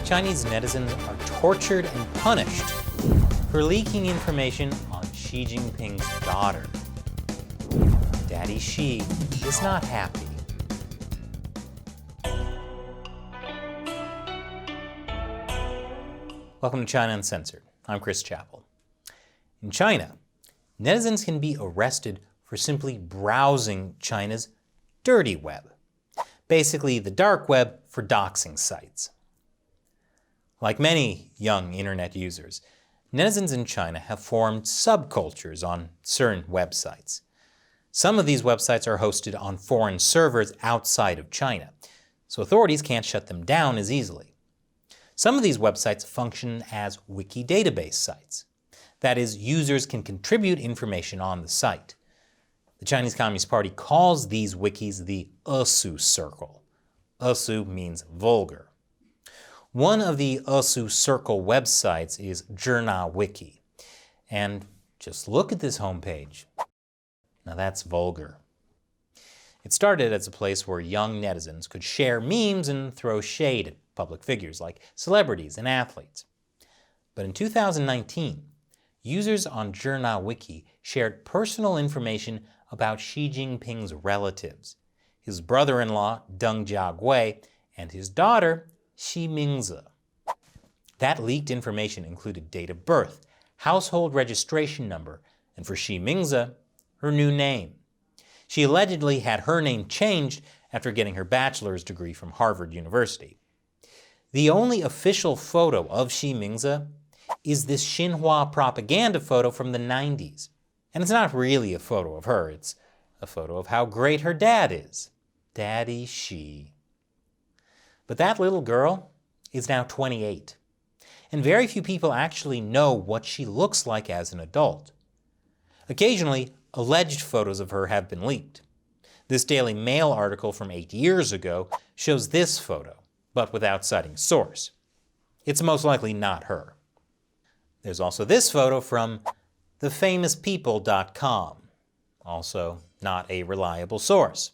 Chinese netizens are tortured and punished for leaking information on Xi Jinping's daughter. Daddy Xi is not happy. Welcome to China Uncensored. I'm Chris Chappell. In China, netizens can be arrested for simply browsing China's dirty web, basically the dark web for doxing sites. Like many young internet users, netizens in China have formed subcultures on certain websites. Some of these websites are hosted on foreign servers outside of China, so authorities can't shut them down as easily. Some of these websites function as wiki database sites. That is, users can contribute information on the site. The Chinese Communist Party calls these wikis the Esu circle. Esu means vulgar. One of the Esu circle websites is Wiki. And just look at this homepage. Now that's vulgar. It started as a place where young netizens could share memes and throw shade at public figures like celebrities and athletes. But in 2019, users on Wiki shared personal information about Xi Jinping's relatives, his brother-in-law Deng Jiagui and his daughter Xi Mingze. That leaked information included date of birth, household registration number, and for Xi Mingze, her new name. She allegedly had her name changed after getting her bachelor's degree from Harvard University. The only official photo of Xi Mingze is this Xinhua propaganda photo from the 90s. And it's not really a photo of her, it's a photo of how great her dad is. Daddy Xi. But that little girl is now 28, and very few people actually know what she looks like as an adult. Occasionally, alleged photos of her have been leaked. This Daily Mail article from 8 years ago shows this photo, but without citing source. It's most likely not her. There's also this photo from thefamouspeople.com, also not a reliable source.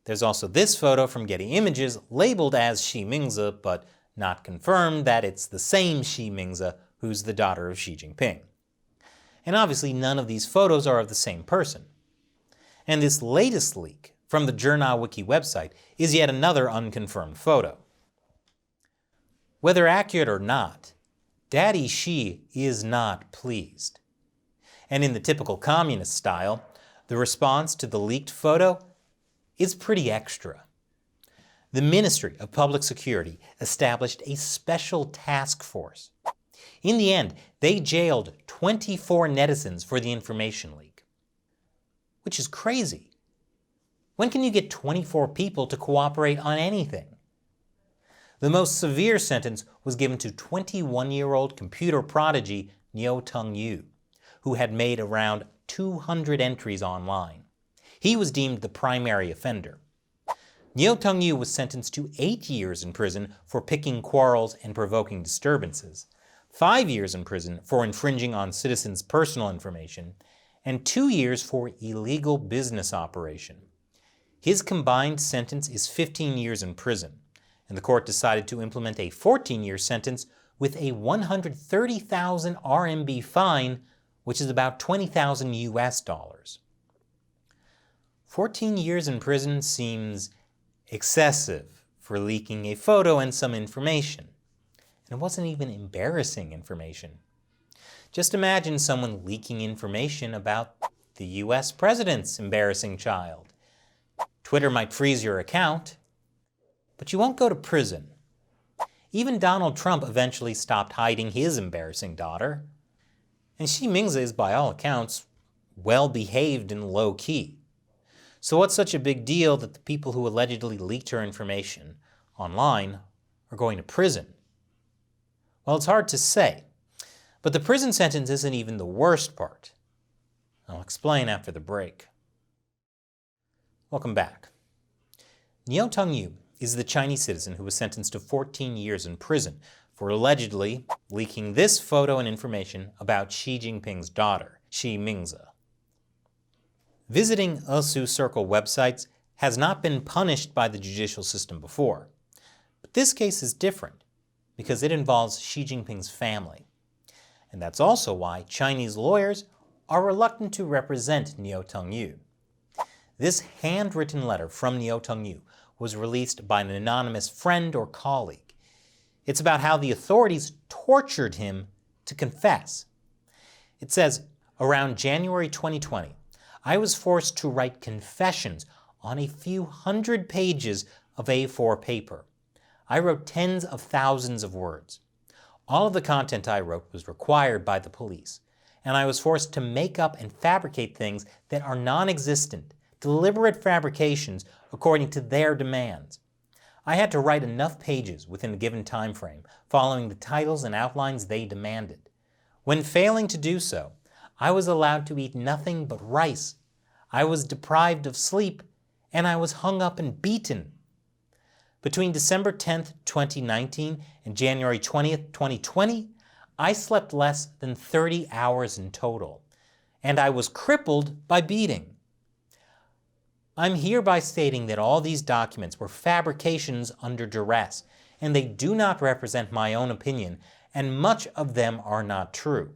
There's also this photo from Getty Images labeled as Xi Mingze, but not confirmed that it's the same Xi Mingze who's the daughter of Xi Jinping. And obviously none of these photos are of the same person. And this latest leak from the Wiki website is yet another unconfirmed photo. Whether accurate or not, Daddy Xi is not pleased. And in the typical communist style, the response to the leaked photo is pretty extra. The Ministry of Public Security established a special task force. In the end, they jailed 24 netizens for the information leak. Which is crazy. When can you get 24 people to cooperate on anything? The most severe sentence was given to 21-year-old computer prodigy Niu Tongyu, who had made around 200 entries online. He was deemed the primary offender. Niu Tongyu was sentenced to 8 years in prison for picking quarrels and provoking disturbances, 5 years in prison for infringing on citizens' personal information, and 2 years for illegal business operation. His combined sentence is 15 years in prison, and the court decided to implement a 14-year sentence with a 130,000 RMB fine, which is about 20,000 US dollars. 14 years in prison seems excessive for leaking a photo and some information. And it wasn't even embarrassing information. Just imagine someone leaking information about the US president's embarrassing child. Twitter might freeze your account, but you won't go to prison. Even Donald Trump eventually stopped hiding his embarrassing daughter. And Xi Mingze is, by all accounts, well-behaved and low-key. So what's such a big deal that the people who allegedly leaked her information online are going to prison? Well, it's hard to say, but the prison sentence isn't even the worst part. I'll explain after the break. Welcome back. Niu Tongyu is the Chinese citizen who was sentenced to 14 years in prison for allegedly leaking this photo and information about Xi Jinping's daughter, Xi Mingze. Visiting Esu Circle websites has not been punished by the judicial system before. But this case is different. because it involves Xi Jinping's family. And that's also why Chinese lawyers are reluctant to represent Niu Tongyu. This handwritten letter from Niu Tongyu was released by an anonymous friend or colleague. It's about how the authorities tortured him to confess. It says, around January 2020, I was forced to write confessions on a few hundred pages of A4 paper. I wrote tens of thousands of words. All of the content I wrote was required by the police, and I was forced to make up and fabricate things that are non-existent, deliberate fabrications according to their demands. I had to write enough pages within a given time frame, following the titles and outlines they demanded. When failing to do so, I was allowed to eat nothing but rice. I was deprived of sleep, and I was hung up and beaten. Between December 10th, 2019 and January 20th, 2020, I slept less than 30 hours in total, and I was crippled by beating. I'm hereby stating that all these documents were fabrications under duress, and they do not represent my own opinion, and much of them are not true.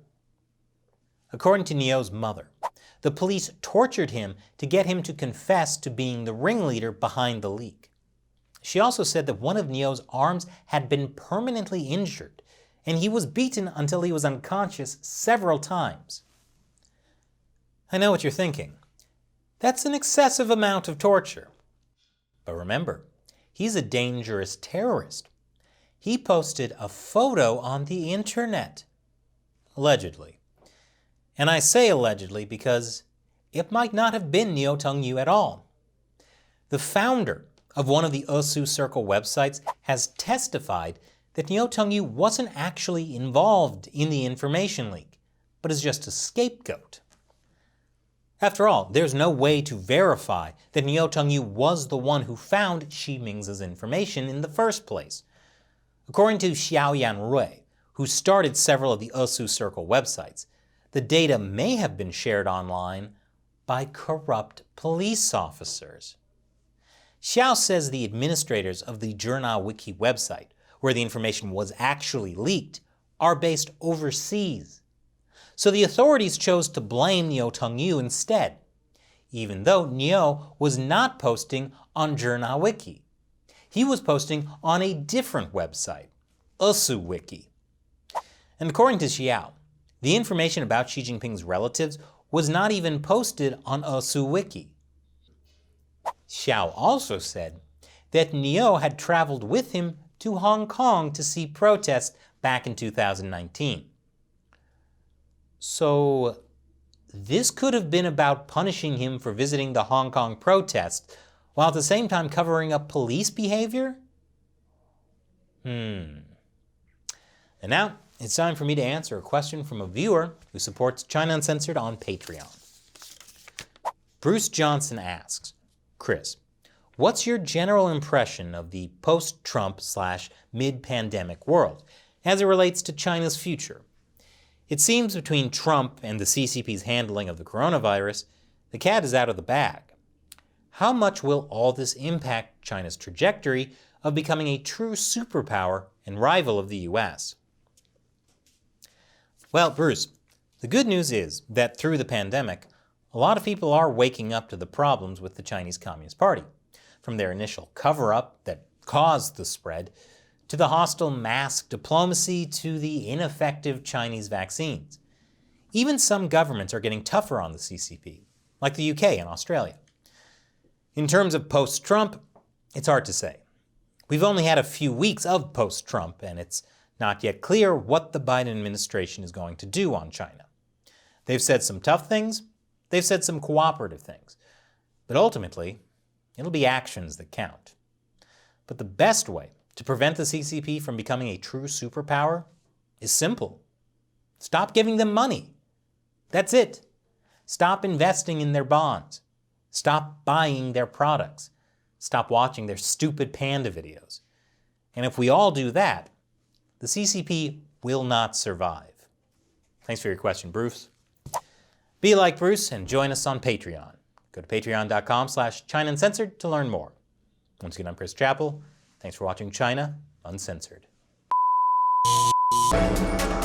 According to Niu's mother, the police tortured him to get him to confess to being the ringleader behind the leak. She also said that one of Niu's arms had been permanently injured, and he was beaten until he was unconscious several times. I know what you're thinking. That's an excessive amount of torture. But remember, he's a dangerous terrorist. He posted a photo on the internet. Allegedly. And I say allegedly because it might not have been Niu Tongyu at all. The founder of one of the Esu Circle websites has testified that Niu Tongyu wasn't actually involved in the information leak, but is just a scapegoat. After all, there's no way to verify that Niu Tongyu was the one who found Xi Mingze's information in the first place. According to Xiaoyan Rui, who started several of the Esu Circle websites, the data may have been shared online by corrupt police officers. Xiao says the administrators of the Zhina Wiki website, where the information was actually leaked, are based overseas. So the authorities chose to blame Niu Tongyu instead, even though Niu was not posting on Zhina Wiki. He was posting on a different website, Esu Wiki. And according to Xiao, the information about Xi Jinping's relatives was not even posted on Esu Wiki. Xiao also said that Niu had traveled with him to Hong Kong to see protests back in 2019. So this could have been about punishing him for visiting the Hong Kong protests, while at the same time covering up police behavior? And now, it's time for me to answer a question from a viewer who supports China Uncensored on Patreon. Bruce Johnson asks, Chris, what's your general impression of the post-Trump/mid-pandemic world as it relates to China's future? It seems between Trump and the CCP's handling of the coronavirus, the cat is out of the bag. How much will all this impact China's trajectory of becoming a true superpower and rival of the US? Well, Bruce, the good news is that through the pandemic, a lot of people are waking up to the problems with the Chinese Communist Party, from their initial cover-up that caused the spread, to the hostile mask diplomacy, to the ineffective Chinese vaccines. Even some governments are getting tougher on the CCP, like the UK and Australia. In terms of post-Trump, it's hard to say. We've only had a few weeks of post-Trump, and it's not yet clear what the Biden administration is going to do on China. They've said some tough things, they've said some cooperative things, but ultimately, it'll be actions that count. But the best way to prevent the CCP from becoming a true superpower is simple. Stop giving them money. That's it. Stop investing in their bonds. Stop buying their products. Stop watching their stupid panda videos. And if we all do that, the CCP will not survive. Thanks for your question, Bruce. Be like Bruce and join us on Patreon. Go to patreon.com/China Uncensored to learn more. Once again, I'm Chris Chappell. Thanks for watching China Uncensored. Bye.